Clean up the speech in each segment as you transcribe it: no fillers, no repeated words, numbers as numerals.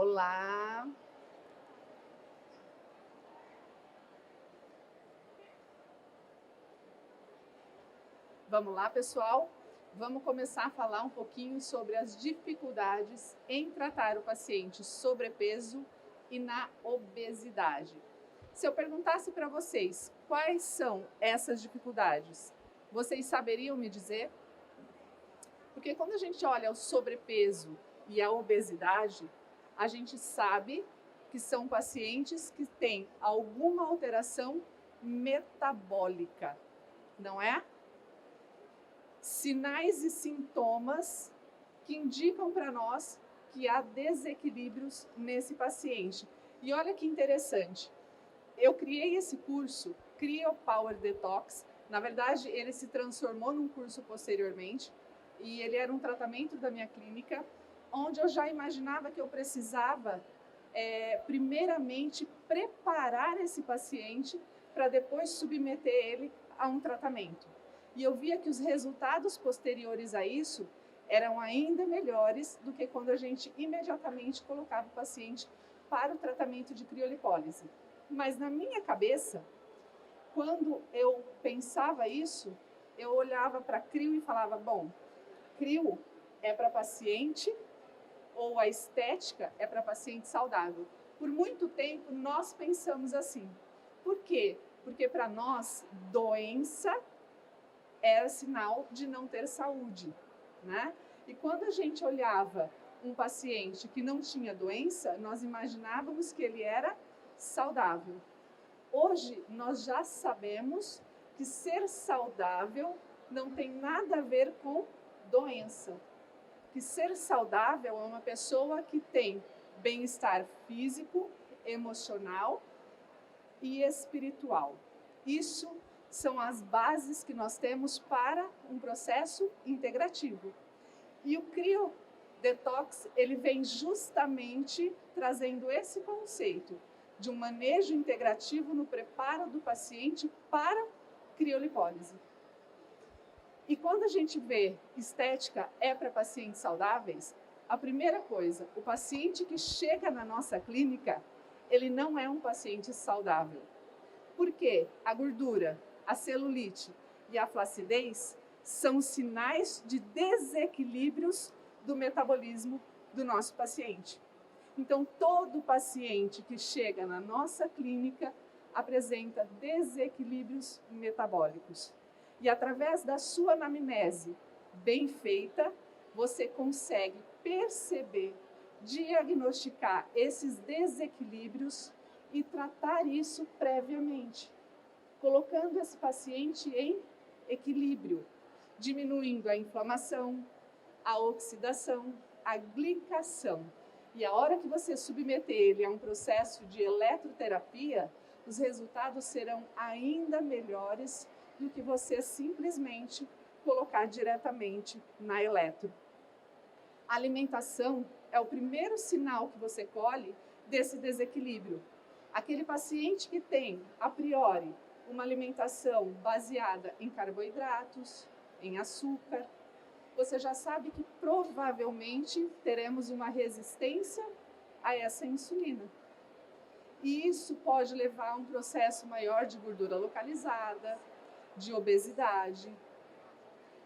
Olá! Vamos lá, pessoal? Vamos começar a falar um pouquinho sobre as dificuldades em tratar o paciente sobrepeso e na obesidade. Se eu perguntasse para vocês quais são essas dificuldades, vocês saberiam me dizer? Porque quando a gente olha o sobrepeso e a obesidade, a gente sabe que são pacientes que têm alguma alteração metabólica, não é? Sinais e sintomas que indicam para nós que há desequilíbrios nesse paciente. E olha que interessante, eu criei esse curso, Cryo Power Detox. Na verdade, ele se transformou num curso posteriormente e ele era um tratamento da minha clínica, onde eu já imaginava que eu precisava, primeiramente, preparar esse paciente para depois submeter ele a um tratamento. E eu via que os resultados posteriores a isso eram ainda melhores do que quando a gente imediatamente colocava o paciente para o tratamento de criolipólise. Mas na minha cabeça, quando eu pensava isso, eu olhava para crio e falava, bom, crio é para paciente ou a estética é para paciente saudável. Por muito tempo nós pensamos assim. Por quê? Porque para nós, doença era sinal de não ter saúde, né? E quando a gente olhava um paciente que não tinha doença, nós imaginávamos que ele era saudável. Hoje, nós já sabemos que ser saudável não tem nada a ver com doença. Que ser saudável é uma pessoa que tem bem-estar físico, emocional e espiritual. Isso são as bases que nós temos para um processo integrativo. E o Cryo Detox, ele vem justamente trazendo esse conceito de um manejo integrativo no preparo do paciente para criolipólise. E quando a gente vê estética é para pacientes saudáveis, a primeira coisa, o paciente que chega na nossa clínica, ele não é um paciente saudável. Por quê? A gordura, a celulite e a flacidez são sinais de desequilíbrios do metabolismo do nosso paciente. Então, todo paciente que chega na nossa clínica apresenta desequilíbrios metabólicos. E através da sua anamnese bem feita, você consegue perceber, diagnosticar esses desequilíbrios e tratar isso previamente, colocando esse paciente em equilíbrio, diminuindo a inflamação, a oxidação, a glicação. E a hora que você submeter ele a um processo de eletroterapia, os resultados serão ainda melhores do que você simplesmente colocar diretamente na eletro. A alimentação é o primeiro sinal que você colhe desse desequilíbrio. Aquele paciente que tem, a priori, uma alimentação baseada em carboidratos, em açúcar, você já sabe que provavelmente teremos uma resistência a essa insulina. E isso pode levar a um processo maior de gordura localizada, de obesidade.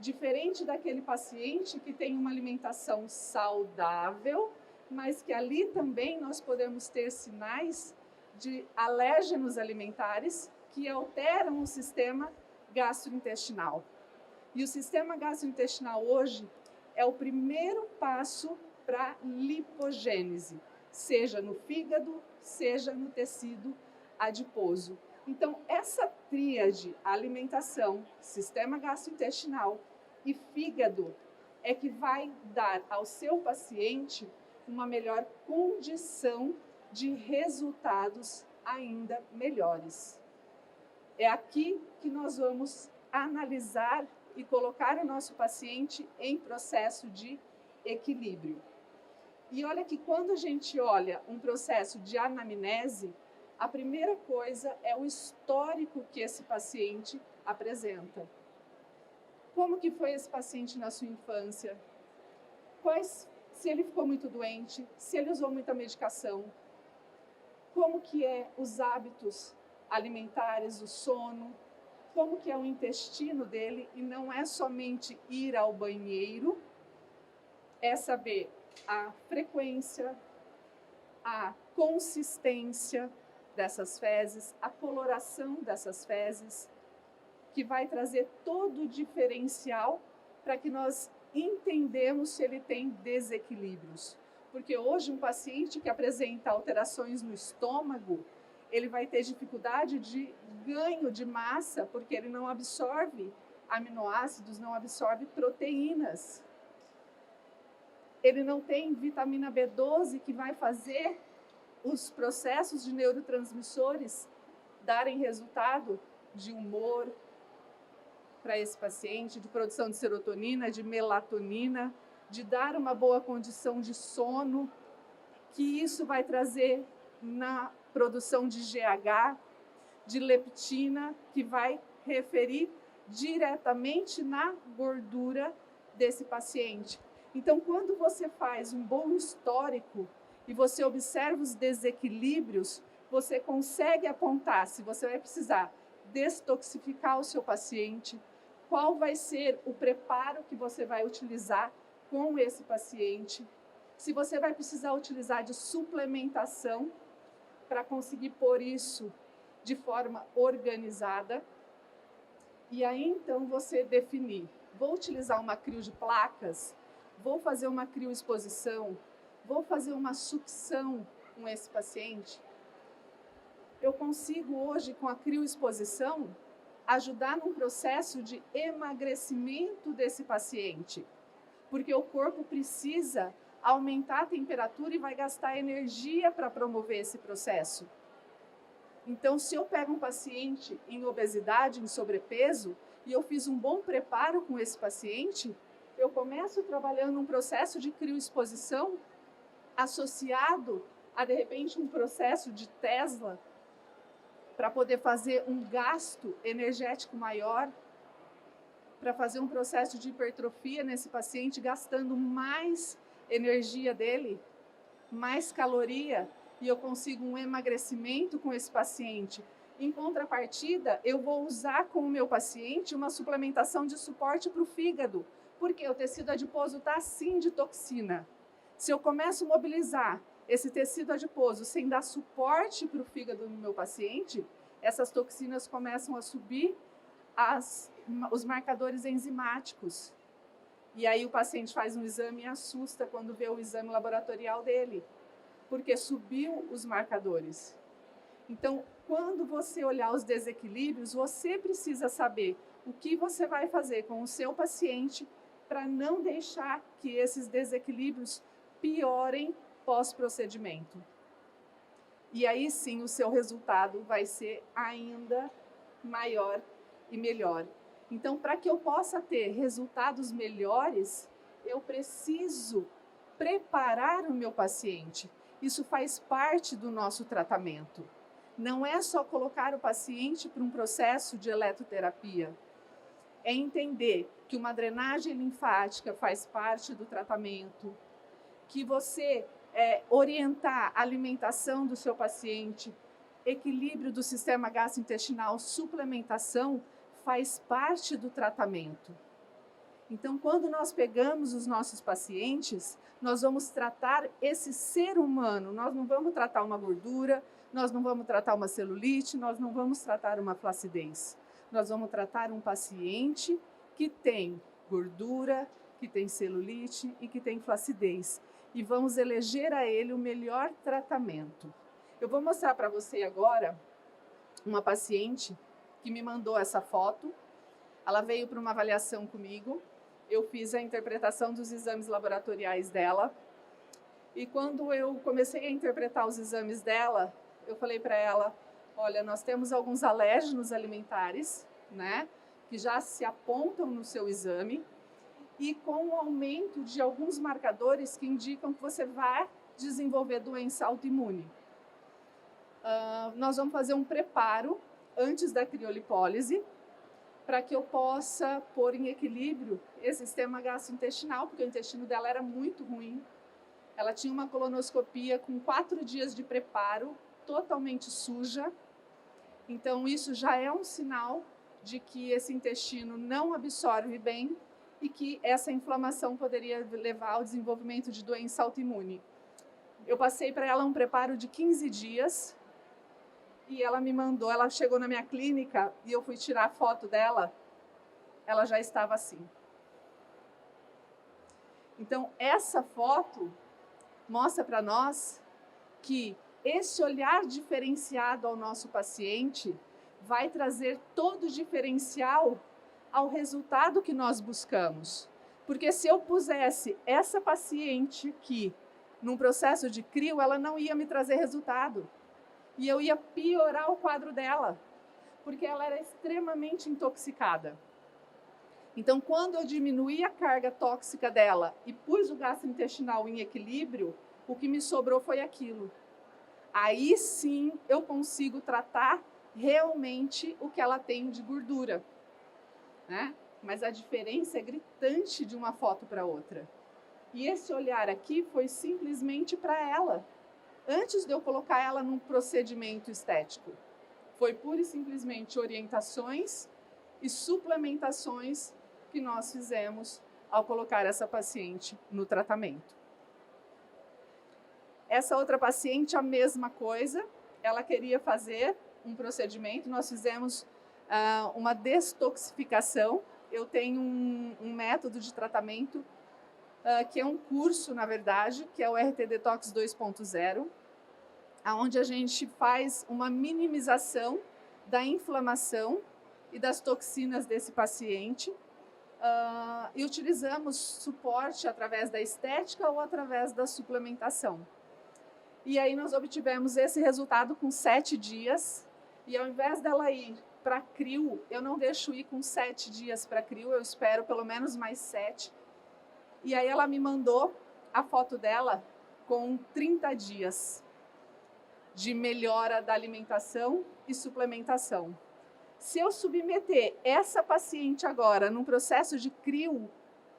Diferente daquele paciente que tem uma alimentação saudável, mas que ali também nós podemos ter sinais de alérgenos alimentares que alteram o sistema gastrointestinal. E o sistema gastrointestinal hoje é o primeiro passo para lipogênese, seja no fígado, seja no tecido adiposo. Então, essa tríade, alimentação, sistema gastrointestinal e fígado, é que vai dar ao seu paciente uma melhor condição de resultados ainda melhores. É aqui que nós vamos analisar e colocar o nosso paciente em processo de equilíbrio. E olha que quando a gente olha um processo de anamnese, a primeira coisa é o histórico que esse paciente apresenta. Como que foi esse paciente na sua infância? Quais se ele ficou muito doente, se ele usou muita medicação, como que é os hábitos alimentares, o sono, como que é o intestino dele, e não é somente ir ao banheiro, é saber a frequência, a consistência dessas fezes, a coloração dessas fezes, que vai trazer todo o diferencial para que nós entendemos se ele tem desequilíbrios. Porque hoje um paciente que apresenta alterações no estômago, ele vai ter dificuldade de ganho de massa, porque ele não absorve aminoácidos, não absorve proteínas. Ele não tem vitamina B12 que vai fazer os processos de neurotransmissores darem resultado de humor para esse paciente, de produção de serotonina, de melatonina, de dar uma boa condição de sono, que isso vai trazer na produção de GH, de leptina, que vai referir diretamente na gordura desse paciente. Então, quando você faz um bom histórico e você observa os desequilíbrios, você consegue apontar se você vai precisar detoxificar o seu paciente, qual vai ser o preparo que você vai utilizar com esse paciente, se você vai precisar utilizar de suplementação para conseguir pôr isso de forma organizada. E aí, então, você definir, vou utilizar uma crio de placas, vou fazer uma crioexposição, vou fazer uma sucção com esse paciente. Eu consigo hoje, com a crioexposição, ajudar num processo de emagrecimento desse paciente, porque o corpo precisa aumentar a temperatura e vai gastar energia para promover esse processo. Então, se eu pego um paciente em obesidade, em sobrepeso, e eu fiz um bom preparo com esse paciente, eu começo trabalhando um processo de crioexposição associado a, de repente, um processo de Tesla, para poder fazer um gasto energético maior, para fazer um processo de hipertrofia nesse paciente, gastando mais energia dele, mais caloria, e eu consigo um emagrecimento com esse paciente. Em contrapartida, eu vou usar com o meu paciente uma suplementação de suporte para o fígado, porque o tecido adiposo está assim de toxina. Se eu começo a mobilizar esse tecido adiposo sem dar suporte para o fígado no meu paciente, essas toxinas começam a subir os marcadores enzimáticos. E aí o paciente faz um exame e assusta quando vê o exame laboratorial dele, porque subiu os marcadores. Então, quando você olhar os desequilíbrios, você precisa saber o que você vai fazer com o seu paciente para não deixar que esses desequilíbrios piorem pós-procedimento. E aí sim o seu resultado vai ser ainda maior e melhor. Então, para que eu possa ter resultados melhores, eu preciso preparar o meu paciente. Isso faz parte do nosso tratamento. Não é só colocar o paciente para um processo de eletroterapia. É entender que uma drenagem linfática faz parte do tratamento, que você orientar a alimentação do seu paciente, equilíbrio do sistema gastrointestinal, suplementação, faz parte do tratamento. Então, quando nós pegamos os nossos pacientes, nós vamos tratar esse ser humano, nós não vamos tratar uma gordura, nós não vamos tratar uma celulite, nós não vamos tratar uma flacidez. Nós vamos tratar um paciente que tem gordura, que tem celulite e que tem flacidez. E vamos eleger a ele o melhor tratamento. Eu vou mostrar para você agora uma paciente que me mandou essa foto. Ela veio para uma avaliação comigo. Eu fiz a interpretação dos exames laboratoriais dela. E quando eu comecei a interpretar os exames dela, eu falei para ela, olha, nós temos alguns alérgenos alimentares, né, que já se apontam no seu exame, e com o aumento de alguns marcadores que indicam que você vai desenvolver doença autoimune. Nós vamos fazer um preparo antes da criolipólise, para que eu possa pôr em equilíbrio esse sistema gastrointestinal, porque o intestino dela era muito ruim, Ela tinha uma colonoscopia com 4 dias de preparo, totalmente suja. Então, isso já é um sinal de que esse intestino não absorve bem e que essa inflamação poderia levar ao desenvolvimento de doença autoimune. Eu passei para ela um preparo de 15 dias e ela me mandou, ela chegou na minha clínica e eu fui tirar a foto dela, ela já estava assim. Então, essa foto mostra para nós que esse olhar diferenciado ao nosso paciente vai trazer todo o diferencial ao resultado que nós buscamos. Porque se eu pusesse essa paciente aqui num processo de crio, ela não ia me trazer resultado. E eu ia piorar o quadro dela, porque ela era extremamente intoxicada. Então, quando eu diminuí a carga tóxica dela e pus o gastrointestinal em equilíbrio, o que me sobrou foi aquilo. Aí sim eu consigo tratar realmente o que ela tem de gordura, né? Mas a diferença é gritante de uma foto para outra. E esse olhar aqui foi simplesmente para ela, antes de eu colocar ela num procedimento estético. Foi pura e simplesmente orientações e suplementações que nós fizemos ao colocar essa paciente no tratamento. Essa outra paciente, a mesma coisa, ela queria fazer um procedimento, nós fizemos uma detoxificação. Eu tenho um método de tratamento que é um curso, na verdade, que é o RT Detox 2.0, onde a gente faz uma minimização da inflamação e das toxinas desse paciente e utilizamos suporte através da estética ou através da suplementação. E aí nós obtivemos esse resultado com 7 dias e ao invés dela ir para crio, eu não deixo ir com 7 dias para crio, eu espero pelo menos mais 7. E aí ela me mandou a foto dela com 30 dias de melhora da alimentação e suplementação. Se eu submeter essa paciente agora num processo de crio,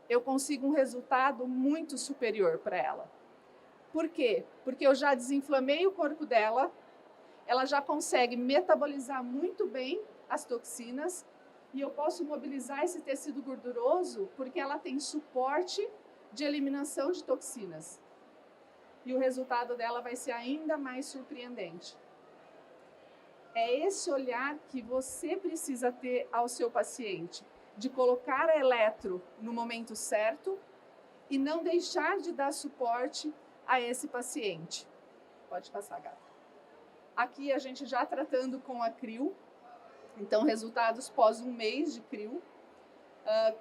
eu consigo um resultado muito superior para ela. Por quê? Porque eu já desinflamei o corpo dela, ela já consegue metabolizar muito bem as toxinas e eu posso mobilizar esse tecido gorduroso porque ela tem suporte de eliminação de toxinas. E o resultado dela vai ser ainda mais surpreendente. É esse olhar que você precisa ter ao seu paciente, de colocar a eletro no momento certo e não deixar de dar suporte a esse paciente. Pode passar, gata. Aqui a gente já tratando com a crio, então resultados pós 1 mês de crio,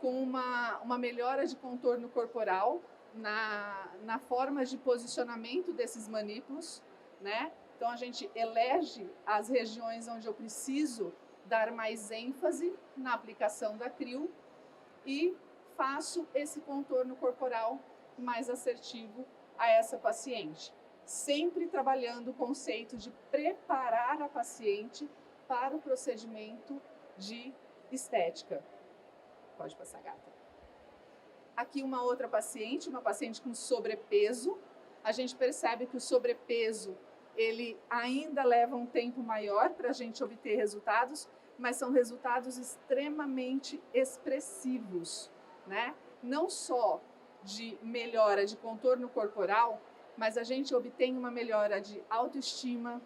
com uma melhora de contorno corporal, na forma de posicionamento desses manípulos, né? Então a gente elege as regiões onde eu preciso dar mais ênfase na aplicação da crio e faço esse contorno corporal mais assertivo a essa paciente. Sempre trabalhando o conceito de preparar a paciente para o procedimento de estética. Pode passar, gata. Aqui uma outra paciente, uma paciente com sobrepeso. A gente percebe que o sobrepeso, ele ainda leva um tempo maior para a gente obter resultados, mas são resultados extremamente expressivos, né? Não só de melhora de contorno corporal, mas a gente obtém uma melhora de autoestima,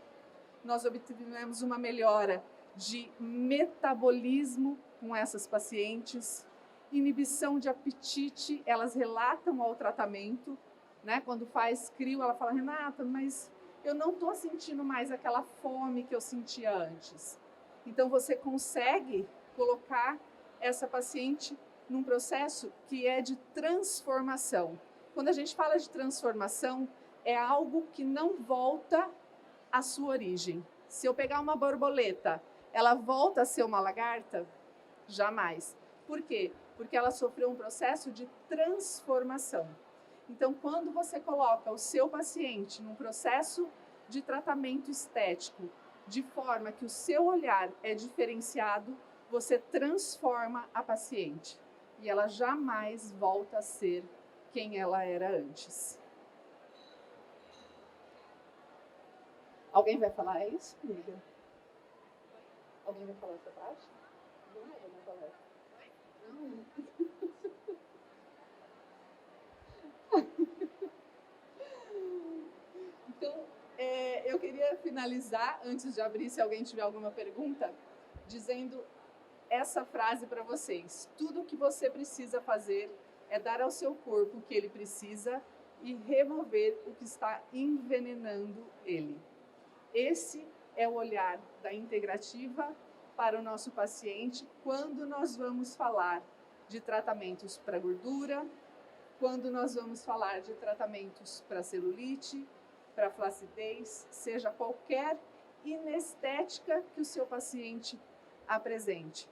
nós obtivemos uma melhora de metabolismo com essas pacientes, inibição de apetite, elas relatam ao tratamento, né? Quando faz crio, ela fala, Renata, mas eu não estou sentindo mais aquela fome que eu sentia antes. Então, você consegue colocar essa paciente num processo que é de transformação. Quando a gente fala de transformação, é algo que não volta à sua origem. Se eu pegar uma borboleta, ela volta a ser uma lagarta? Jamais. Por quê? Porque ela sofreu um processo de transformação. Então, quando você coloca o seu paciente num processo de tratamento estético, de forma que o seu olhar é diferenciado, você transforma a paciente. E ela jamais volta a ser quem ela era antes. Alguém vai falar isso, amiga? Alguém vai falar essa parte? Não é na palestra. Não. Então, eu queria finalizar, antes de abrir, se alguém tiver alguma pergunta, dizendo essa frase para vocês. Tudo o que você precisa fazer é dar ao seu corpo o que ele precisa e remover o que está envenenando ele. Esse é o olhar da integrativa para o nosso paciente quando nós vamos falar de tratamentos para gordura, quando nós vamos falar de tratamentos para celulite, para flacidez, seja qualquer inestética que o seu paciente apresente.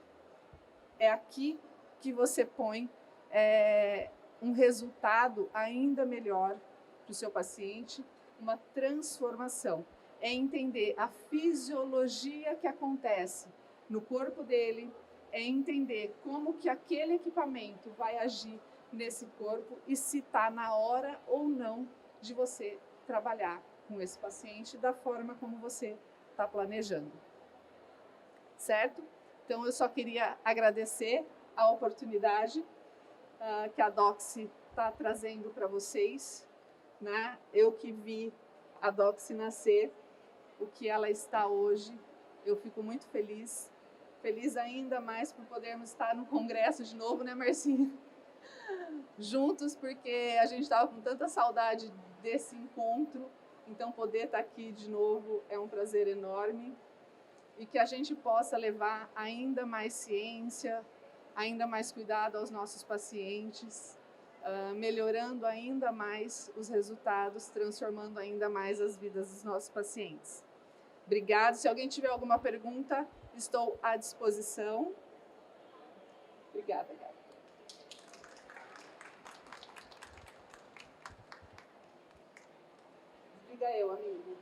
É aqui que você põe um resultado ainda melhor para o seu paciente, uma transformação. É entender a fisiologia que acontece no corpo dele, é entender como que aquele equipamento vai agir nesse corpo e se está na hora ou não de você trabalhar com esse paciente da forma como você está planejando. Certo? Então, eu só queria agradecer a oportunidade que a Doxy está trazendo para vocês, né? Eu que vi a Doxy nascer, o que ela está hoje, eu fico muito feliz. Feliz ainda mais por podermos estar no congresso de novo, né, Marcinha? Juntos, porque a gente estava com tanta saudade desse encontro, então poder estar aqui de novo é um prazer enorme. E que a gente possa levar ainda mais ciência, ainda mais cuidado aos nossos pacientes, melhorando ainda mais os resultados, transformando ainda mais as vidas dos nossos pacientes. Obrigada. Se alguém tiver alguma pergunta, estou à disposição. Obrigada, Gabi. Diga eu, amigo.